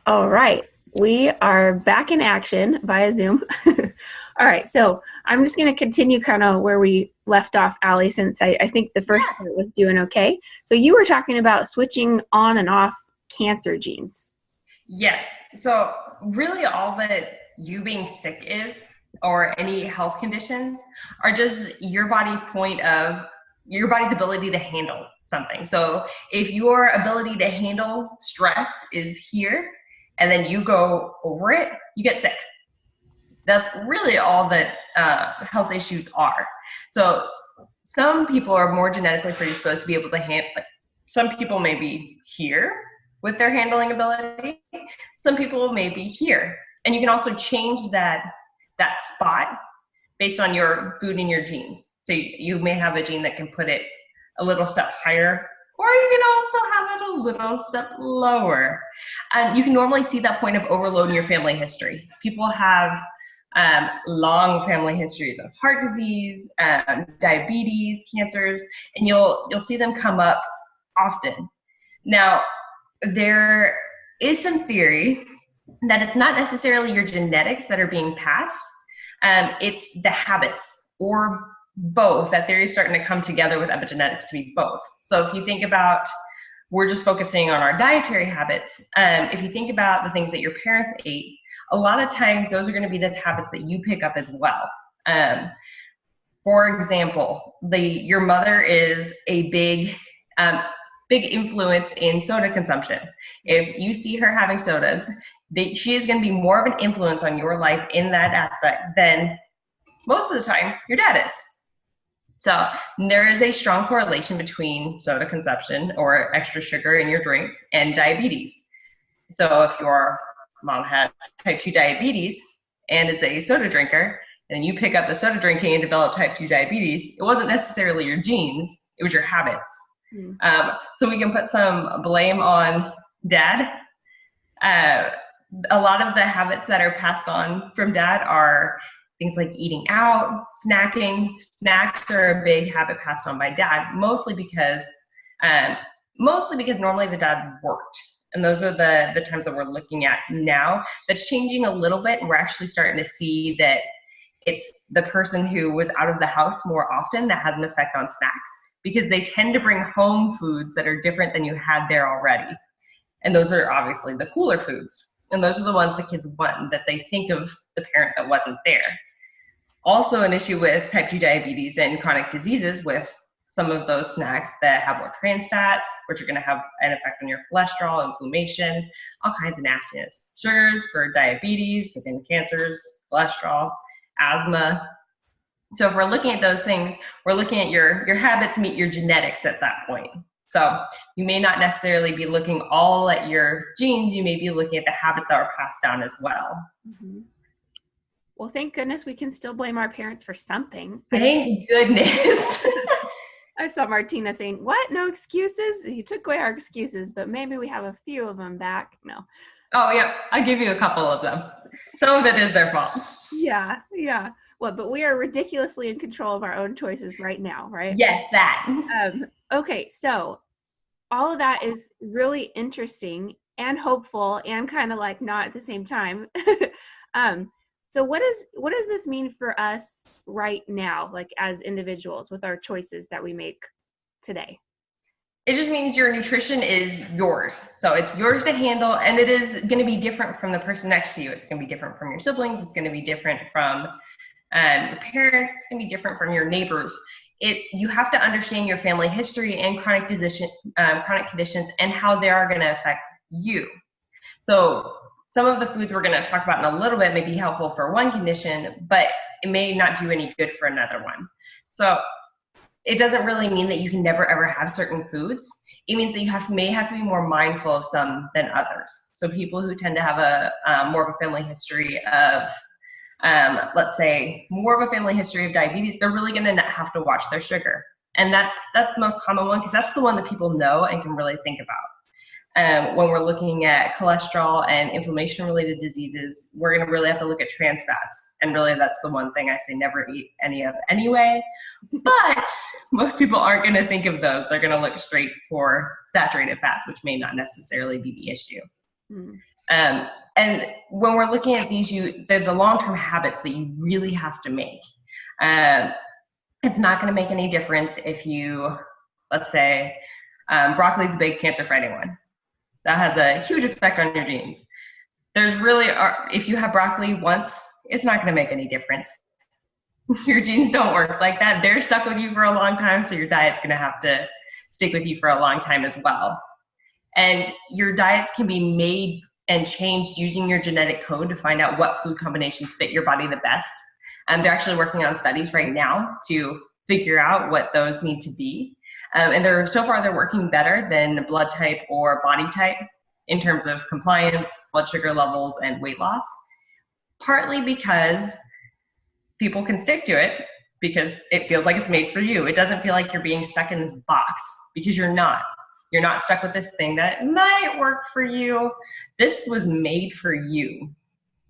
All right, we are back in action via Zoom. All right, so I'm just going to continue kind of where we left off, Alli, since I think the first part was doing okay. So you were talking about switching on and off cancer genes. Yes. So really all that you being sick is, or any health conditions, are just your body's ability to handle something. So if your ability to handle stress is here and then you go over it, you get sick. That's really all that health issues are. So some people are more genetically predisposed to be able to handle, like, some people may be here with their handling ability, some people may be here. And you can also change that spot based on your food and your genes. So you may have a gene that can put it a little step higher, or you can also have it a little step lower. You can normally see that point of overload in your family history. People have long family histories of heart disease, diabetes, cancers, and you'll see them come up often. Now, there is some theory that it's not necessarily your genetics that are being passed, it's the habits, or both. That theory is starting to come together with epigenetics to be both. So if you think about, we're just focusing on our dietary habits. If you think about the things that your parents ate, a lot of times those are going to be the habits that you pick up as well. For example, your mother is a big influence in soda consumption. If you see her having sodas, she is going to be more of an influence on your life in that aspect than most of the time your dad is. So there is a strong correlation between soda consumption or extra sugar in your drinks and diabetes. So if your mom has type 2 diabetes and is a soda drinker, and you pick up the soda drinking and develop type 2 diabetes, it wasn't necessarily your genes, it was your habits. So we can put some blame on dad. A lot of the habits that are passed on from dad are things like eating out, snacking. Snacks are a big habit passed on by dad, mostly because normally the dad worked. And those are the times that we're looking at now. That's changing a little bit, and we're actually starting to see that it's the person who was out of the house more often that has an effect on snacks, because they tend to bring home foods that are different than you had there already. And those are obviously the cooler foods. And those are the ones the kids want, that they think of the parent that wasn't there. Also an issue with type 2 diabetes and chronic diseases with some of those snacks that have more trans fats, which are going to have an effect on your cholesterol, inflammation, all kinds of nastiness. Sugars for diabetes, again, cancers, cholesterol, asthma. So if we're looking at those things, we're looking at your habits meet your genetics at that point. So you may not necessarily be looking all at your genes, you may be looking at the habits that are passed down as well. Mm-hmm. Well, thank goodness we can still blame our parents for something. Thank goodness. I saw Martina saying, "What? No excuses? You took away our excuses, but maybe we have a few of them back." No. Oh, yeah, I'll give you a couple of them. Some of it is their fault. Yeah. Well, but we are ridiculously in control of our own choices right now, right? Yes, that. Okay, so all of that is really interesting and hopeful and kind of like not at the same time. So what does this mean for us right now, like as individuals with our choices that we make today? It just means your nutrition is yours. So it's yours to handle, and it is going to be different from the person next to you. It's going to be different from your siblings. It's going to be different from your parents. It's going to be different from your neighbors. You have to understand your family history and chronic conditions and how they are going to affect you. So some of the foods we're going to talk about in a little bit may be helpful for one condition, but it may not do any good for another one. So it doesn't really mean that you can never ever have certain foods. It means that you may have to be more mindful of some than others. So people who tend to have more of a family history of, let's say, more of a family history of diabetes, they're really going to have to watch their sugar. And that's the most common one, because that's the one that people know and can really think about. When we're looking at cholesterol and inflammation-related diseases, we're going to really have to look at trans fats. And really, that's the one thing I say never eat any of anyway. But most people aren't going to think of those. They're going to look straight for saturated fats, which may not necessarily be the issue. And when we're looking at these, they're the long-term habits that you really have to make. It's not going to make any difference if you, let's say, broccoli is a big cancer-fighting one. That has a huge effect on your genes. There's really, if you have broccoli once, it's not going to make any difference. Your genes don't work like that. They're stuck with you for a long time, so your diet's going to have to stick with you for a long time as well. And your diets can be made and changed using your genetic code to find out what food combinations fit your body the best. And they're actually working on studies right now to figure out what those need to be. And so far they're working better than blood type or body type in terms of compliance, blood sugar levels, and weight loss. Partly because people can stick to it because it feels like it's made for you. It doesn't feel like you're being stuck in this box, because you're not. You're not stuck with this thing that might work for you. This was made for you.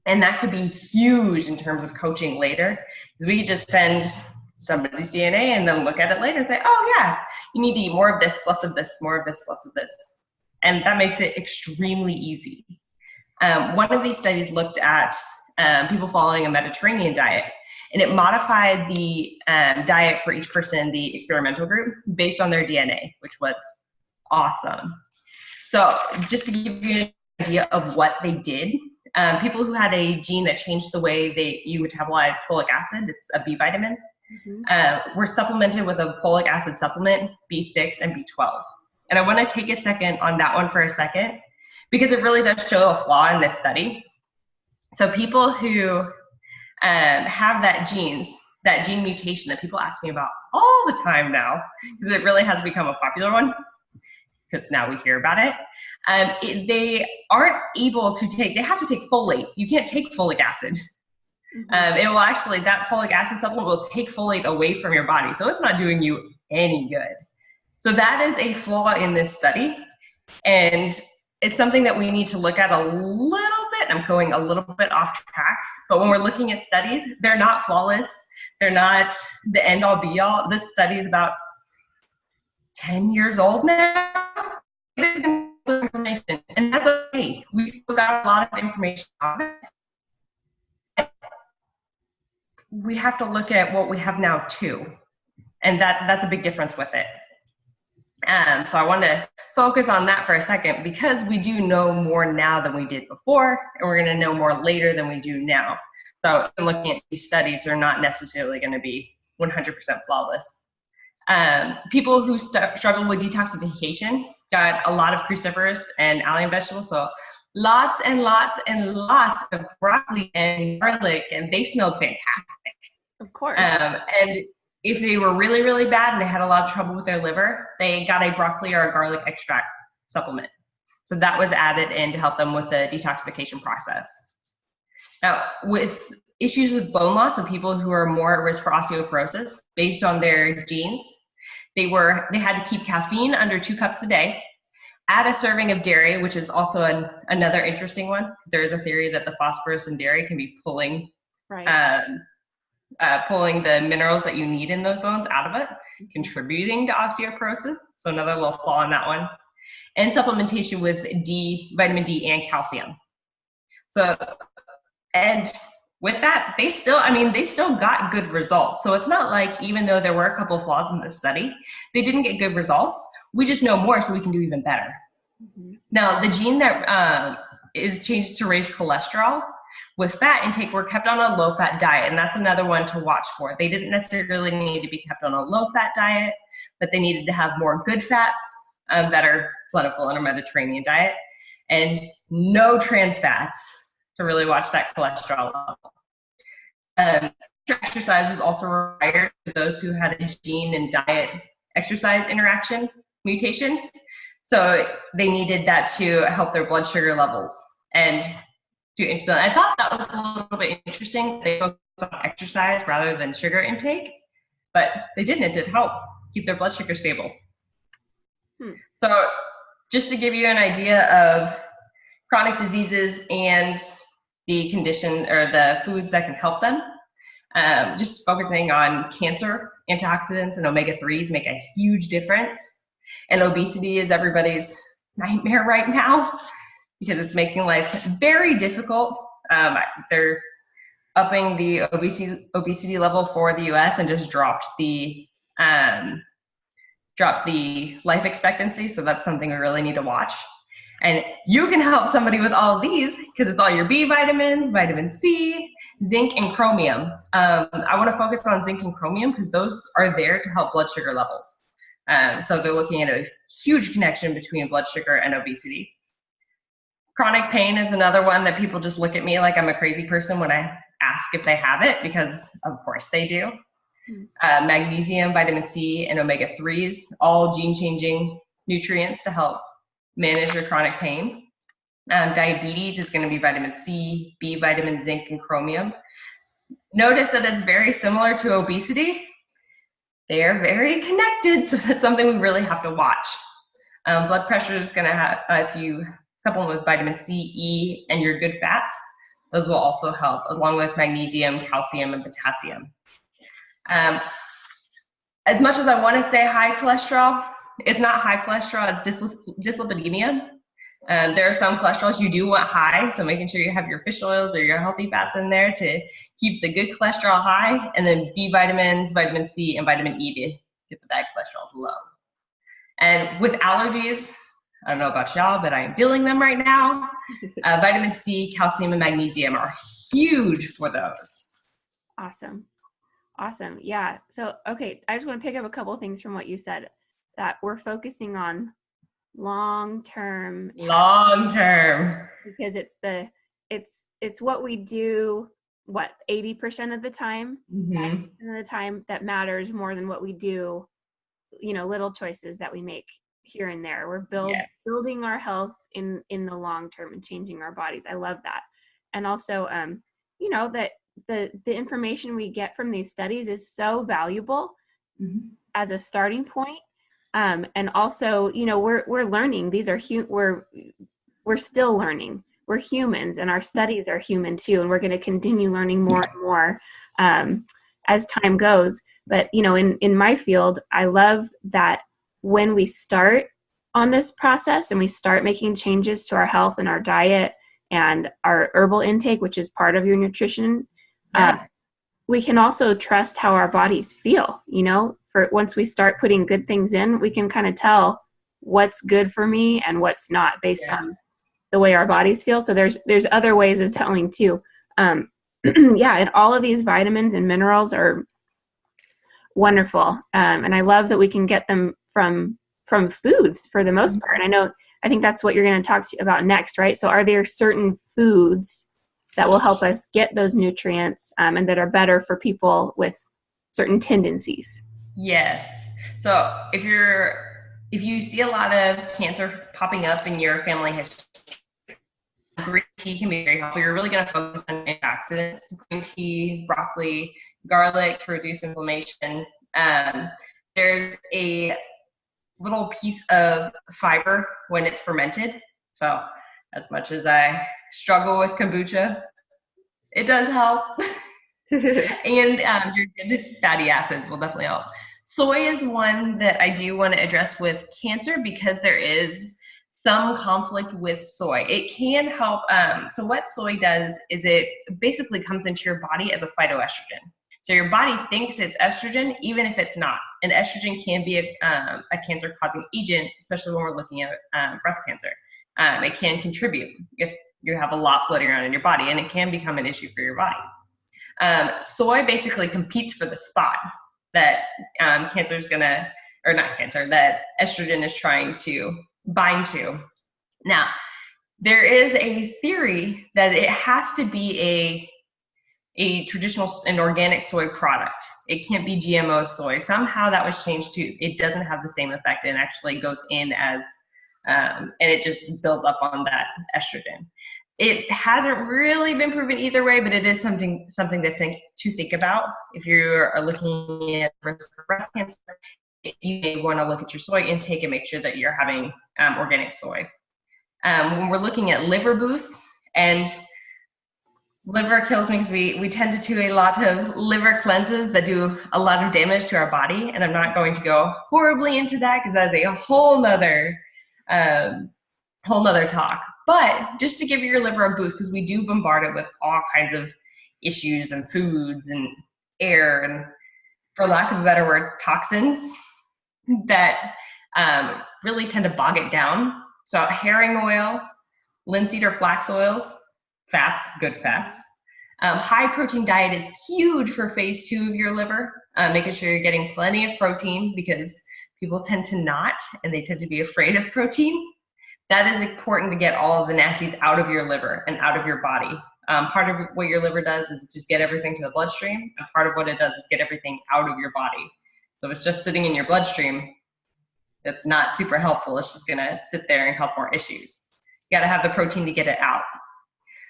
And that could be huge in terms of coaching later, because we could just send somebody's DNA and then look at it later and say, oh yeah, you need to eat more of this, less of this, more of this, less of this. And that makes it extremely easy. One of these studies looked at people following a Mediterranean diet, and it modified the diet for each person in the experimental group based on their DNA, which was awesome. So just to give you an idea of what they did, people who had a gene that changed the way you metabolize folic acid, it's a B vitamin, were supplemented with a folic acid supplement, B6 and B12. And I want to take a second on that one for a second, because it really does show a flaw in this study. So people who have that gene mutation that people ask me about all the time now, because it really has become a popular one, because now we hear about it, they aren't able to they have to take folate. You can't take folic acid. It will actually, that folic acid supplement will take folate away from your body, so it's not doing you any good. So that is a flaw in this study, and it's something that we need to look at a little bit. I'm going a little bit off track, but when we're looking at studies, they're not flawless. They're not the end all be all. This study is about 10 years old now. It is information, and that's okay. We still got a lot of information on it. We have to look at what we have now too, and that's a big difference with it. So I want to focus on that for a second, because we do know more now than we did before, and we're going to know more later than we do now. So looking at these studies, they're not necessarily going to be 100% flawless. People who struggle with detoxification got a lot of cruciferous and allium vegetables, so lots and lots and lots of broccoli and garlic, and they smelled fantastic. Of course. And if they were really, really bad and they had a lot of trouble with their liver, they got a broccoli or a garlic extract supplement. So that was added in to help them with the detoxification process. Now, with issues with bone loss and people who are more at risk for osteoporosis based on their genes, they had to keep caffeine under 2 cups a day, add a serving of dairy, which is also another interesting one, because there is a theory that the phosphorus in dairy can be pulling the minerals that you need in those bones out of it, contributing to osteoporosis. So another little flaw in that one. And supplementation with vitamin D and calcium. So, and with that, they still got good results. So it's not like, even though there were a couple flaws in this study, they didn't get good results. We just know more, so we can do even better. Now, the gene that is changed to raise cholesterol, with fat intake, were kept on a low-fat diet, and that's another one to watch for. They didn't necessarily need to be kept on a low-fat diet, but they needed to have more good fats that are plentiful in a Mediterranean diet, and no trans fats to really watch that cholesterol level. Exercise was also required for those who had a gene and diet exercise interaction mutation, so they needed that to help their blood sugar levels and do insulin. I thought that was a little bit interesting. They focused on exercise rather than sugar intake, but they didn't. It did help keep their blood sugar stable. So just to give you an idea of chronic diseases and the condition or the foods that can help them, just focusing on cancer, antioxidants and omega-3s make a huge difference. And obesity is everybody's nightmare right now. because it's making life very difficult. They're upping the obesity level for the U.S. and just dropped the life expectancy. So that's something we really need to watch. And you can help somebody with all of these because it's all your B vitamins, vitamin C, zinc, and chromium. I want to focus on zinc and chromium because those are there to help blood sugar levels. So they're looking at a huge connection between blood sugar and obesity. Chronic pain is another one that people just look at me like I'm a crazy person when I ask if they have it, because of course they do. Magnesium, vitamin C, and omega-3s, all gene-changing nutrients to help manage your chronic pain. Diabetes is going to be vitamin C, B vitamin, zinc, and chromium. Notice that it's very similar to obesity. They are very connected, so that's something we really have to watch. Blood pressure is going to have, if you supplement with vitamin C, E, and your good fats, those will also help, along with magnesium, calcium, and potassium. As much as I want to say high cholesterol, it's not high cholesterol, it's dyslipidemia. There are some cholesterols you do want high, so making sure you have your fish oils or your healthy fats in there to keep the good cholesterol high, and then B vitamins, vitamin C, and vitamin E to get the bad cholesterol low. And with allergies, I don't know about y'all, but I am feeling them right now. Vitamin C, calcium, and magnesium are huge for those. Awesome. Awesome. Yeah. So, okay, I just want to pick up a couple of things from what you said, that we're focusing on long-term, because it's what we do, 80% of the time, of the time that matters more than what we do, little choices that we make here and there. We're building our health in the long term and changing our bodies. I love that. And also, that the information we get from these studies is so valuable as a starting point. And also, we're learning. These are we're still learning. We're humans, and our studies are human too. And we're going to continue learning more and more as time goes. But in my field, I love that when we start on this process and we start making changes to our health and our diet and our herbal intake, which is part of your nutrition, we can also trust how our bodies feel. For once we start putting good things in, we can kind of tell what's good for me and what's not based on the way our bodies feel. So there's other ways of telling too. And all of these vitamins and minerals are wonderful. And I love that we can get them from foods for the most part. I think that's what you're going to talk about next, right? So are there certain foods that will help us get those nutrients and that are better for people with certain tendencies? Yes. So if you see a lot of cancer popping up in your family history, green tea can be very helpful. You're really going to focus on antioxidants, green tea, broccoli, garlic to reduce inflammation. There's a little piece of fiber when it's fermented. So as much as I struggle with kombucha, it does help. And your good fatty acids will definitely help. Soy is one that I do want to address with cancer because there is some conflict with soy. It can help. So what soy does is it basically comes into your body as a phytoestrogen. So your body thinks it's estrogen, even if it's not. And estrogen can be a cancer-causing agent, especially when we're looking at breast cancer. It can contribute if you have a lot floating around in your body, and it can become an issue for your body. Soy basically competes for the spot that that estrogen is trying to bind to. Now, there is a theory that it has to be a traditional and organic soy product. It can't be GMO soy. Somehow that was changed to, it doesn't have the same effect and actually goes in as, and it just builds up on that estrogen. It hasn't really been proven either way, but it is something to think about. If you are looking at risk for breast cancer, you may want to look at your soy intake and make sure that you're having organic soy. When we're looking at liver boosts, and liver kills me because we tend to do a lot of liver cleanses that do a lot of damage to our body, and I'm not going to go horribly into that because that is a whole nother talk. But just to give your liver a boost, because we do bombard it with all kinds of issues and foods and air and, for lack of a better word, toxins that really tend to bog it down. So herring oil, linseed or flax oils, fats, good fats. High protein diet is huge for phase 2 of your liver, making sure you're getting plenty of protein, because people tend to not, and they tend to be afraid of protein. That is important to get all of the nasties out of your liver and out of your body. Part of what your liver does is just get everything to the bloodstream, and part of what it does is get everything out of your body. So if it's just sitting in your bloodstream, that's not super helpful. It's just gonna sit there and cause more issues. You gotta have the protein to get it out.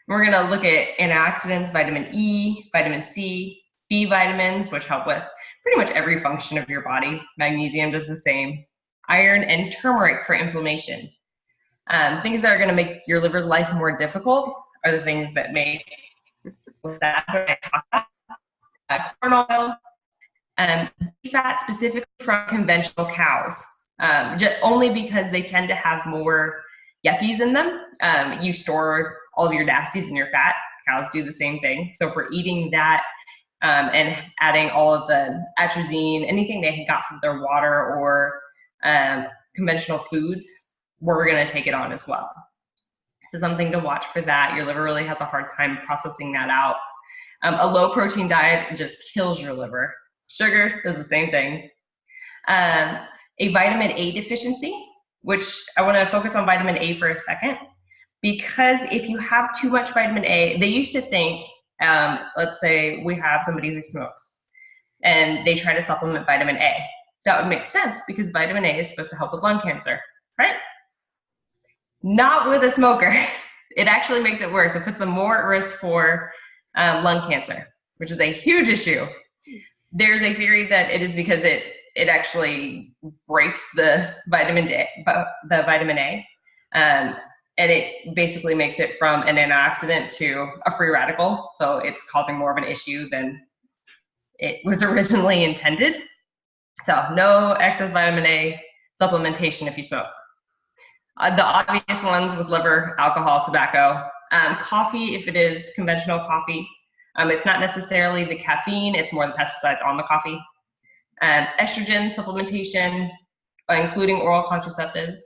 We're gonna look at antioxidants, vitamin E, vitamin C, B vitamins, which help with pretty much every function of your body. Magnesium does the same. Iron and turmeric for inflammation. Things that are gonna make your liver's life more difficult are the things that make that I talk about. Corn oil, fat specifically from conventional cows, only because they tend to have more yuckies in them. You store all of your nasties in your fat. Cows do the same thing. So if we're eating that and adding all of the atrazine, anything they got from their water or conventional foods, we're going to take it on as well. So something to watch for that. Your liver really has a hard time processing that out. A low protein diet just kills your liver. Sugar does the same thing. A vitamin A deficiency, which I want to focus on vitamin A for a second, because if you have too much vitamin A, they used to think, let's say we have somebody who smokes and they try to supplement vitamin A. That would make sense because vitamin A is supposed to help with lung cancer, right? Not with a smoker. It actually makes it worse. It puts them more at risk for lung cancer, which is a huge issue. There's a theory that it is because it actually breaks the vitamin A, and it basically makes it from an antioxidant to a free radical. So it's causing more of an issue than it was originally intended. So no excess vitamin A supplementation if you smoke. The obvious ones with liver, alcohol, tobacco, coffee if it is conventional coffee. It's not necessarily the caffeine, it's more the pesticides on the coffee. Estrogen supplementation, including oral contraceptives.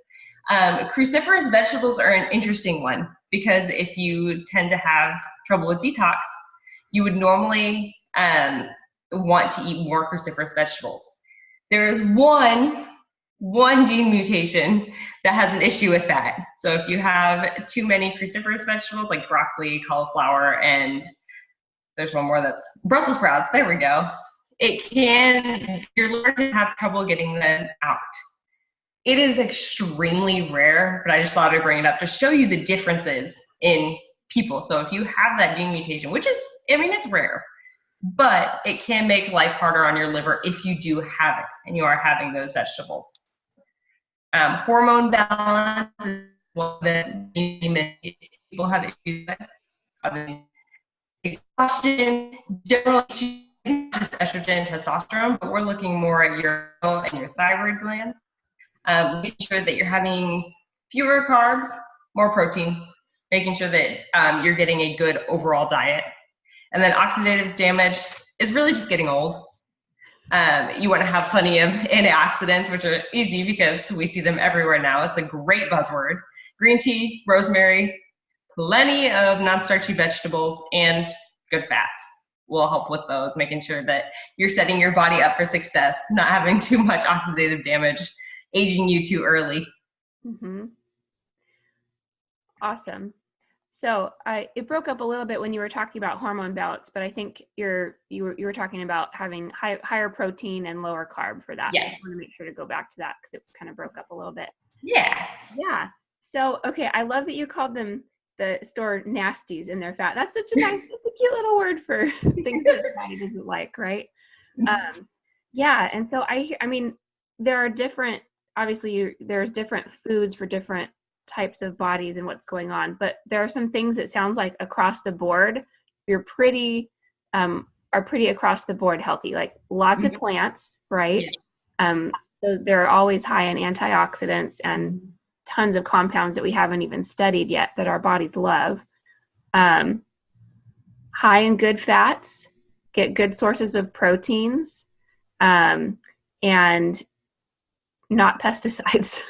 Cruciferous vegetables are an interesting one because if you tend to have trouble with detox, you would normally want to eat more cruciferous vegetables. There is one gene mutation that has an issue with that. So if you have too many cruciferous vegetables like broccoli, cauliflower, and there's one more that's Brussels sprouts, there we go. Your liver can have trouble getting them out. It is extremely rare, but I just thought I'd bring it up to show you the differences in people. So if you have that gene mutation, which is, it's rare, but it can make life harder on your liver if you do have it and you are having those vegetables. Hormone balance is one that people have issues with. Exhaustion, general issues, just estrogen, testosterone, but we're looking more at your and your thyroid glands. Making sure that you're having fewer carbs, more protein, making sure that you're getting a good overall diet. And then oxidative damage is really just getting old. You want to have plenty of antioxidants, which are easy because we see them everywhere now. It's a great buzzword. Green tea, rosemary, plenty of non-starchy vegetables, and good fats will help with those, making sure that you're setting your body up for success, not having too much oxidative damage, aging you too early. Mm-hmm. Awesome. So it broke up a little bit when you were talking about hormone balance, but I think you were talking about having higher protein and lower carb for that. Yes. So I want to make sure to go back to that because it kind of broke up a little bit. Yeah. Yeah. So, okay. I love that you called them the store nasties in their fat. That's such a nice, it's a cute little word for things that your body doesn't like, right? Yeah. And so I mean, there are different, obviously there's different foods for different types of bodies and what's going on, but there are some things that sounds like across the board, you're are pretty across the board healthy, like lots of plants, right? Yeah. So they're always high in antioxidants and tons of compounds that we haven't even studied yet that our bodies love. High in good fats, get good sources of proteins, and not pesticides.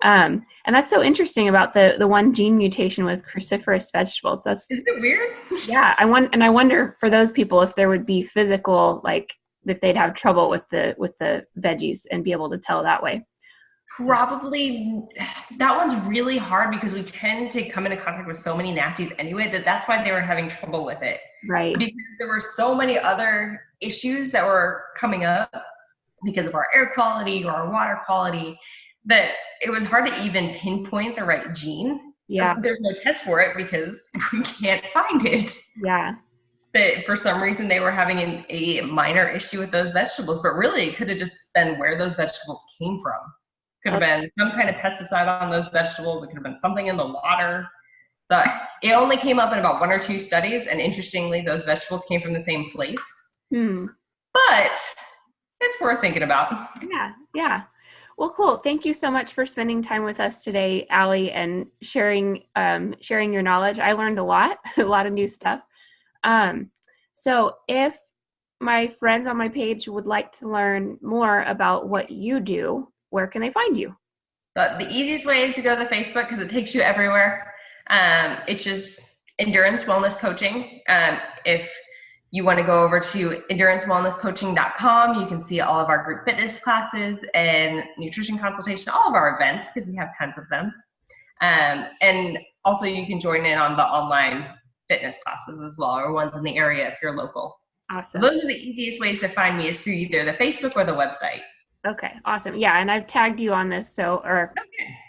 And that's so interesting about the one gene mutation with cruciferous vegetables. That's, Isn't it weird? yeah. I wonder for those people if there would be physical, like if they'd have trouble with the veggies and be able to tell that way. Probably. That one's really hard because we tend to come into contact with so many nasties anyway, that's why they were having trouble with it. Right. Because there were so many other issues that were coming up because of our air quality or our water quality, that it was hard to even pinpoint the right gene. Yeah. There's no test for it because we can't find it. Yeah. That for some reason they were having a minor issue with those vegetables, but really it could have just been where those vegetables came from. Could have been some kind of pesticide on those vegetables. It could have been something in the water. But it only came up in about 1 or 2 studies, and interestingly, those vegetables came from the same place. But it's worth thinking about. Yeah, yeah. Well, cool. Thank you so much for spending time with us today, Alli, and sharing your knowledge. I learned a lot of new stuff. So if my friends on my page would like to learn more about what you do, where can they find you? But the easiest way is to go to the Facebook because it takes you everywhere. It's just Endurance Wellness Coaching. If you want to go over to endurancewellnesscoaching.com, you can see all of our group fitness classes and nutrition consultation, all of our events, because we have tons of them. And also you can join in on the online fitness classes as well, or ones in the area if you're local. Awesome. So those are the easiest ways to find me, is through either the Facebook or the website. Okay, awesome. Yeah, and I've tagged you on this, okay.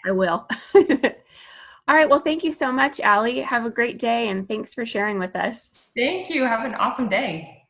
I will. All right, well, thank you so much, Alli. Have a great day, and thanks for sharing with us. Thank you. Have an awesome day.